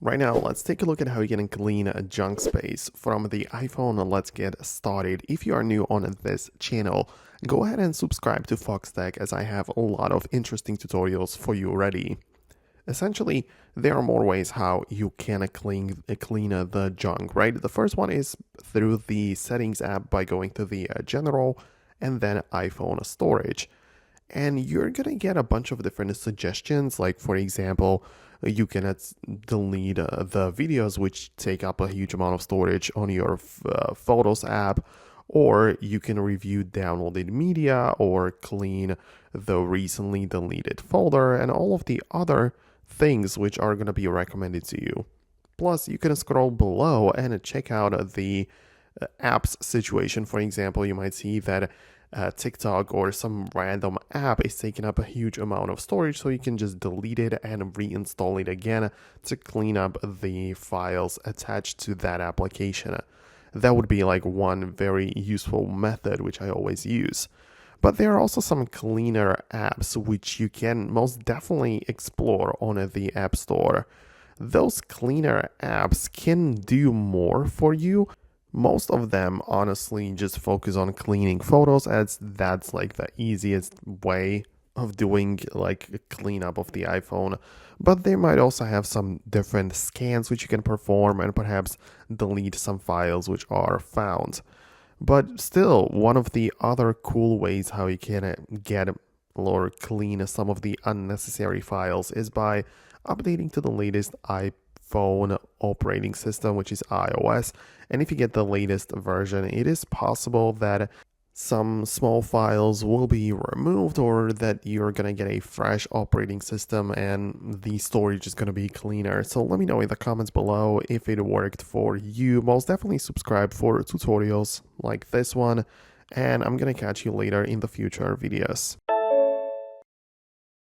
Right now, let's take a look at how you can clean a junk space from the iPhone and let's get started. If you are new on this channel, go ahead and subscribe to Foxtecc as I have a lot of interesting tutorials for you already. Essentially, there are more ways how you can clean the junk, right? The first one is through the settings app by going to the general and then iPhone storage. And you're gonna get a bunch of different suggestions, like for example, you can delete the videos which take up a huge amount of storage on your Photos app, or you can review downloaded media or clean the recently deleted folder and all of the other things which are going to be recommended to you. Plus, you can scroll below and check out the apps situation. For example, you might see that TikTok or some random app is taking up a huge amount of storage, so you can just delete it and reinstall it again to clean up the files attached to that application. That would be like one very useful method which I always use. But there are also some cleaner apps which you can most definitely explore on the App Store. Those cleaner apps can do more for you. Most of them honestly just focus on cleaning photos, as that's like the easiest way of doing like a cleanup of the iPhone. But they might also have some different scans which you can perform and perhaps delete some files which are found. But still, one of the other cool ways how you can get or clean some of the unnecessary files is by updating to the latest iPhone operating system, which is iOS. And if you get the latest version, it is possible that some small files will be removed or that you're going to get a fresh operating system and the storage is going to be cleaner. So let me know in the comments below if it worked for you. Most definitely subscribe for tutorials like this one, and I'm going to catch you later in the future videos.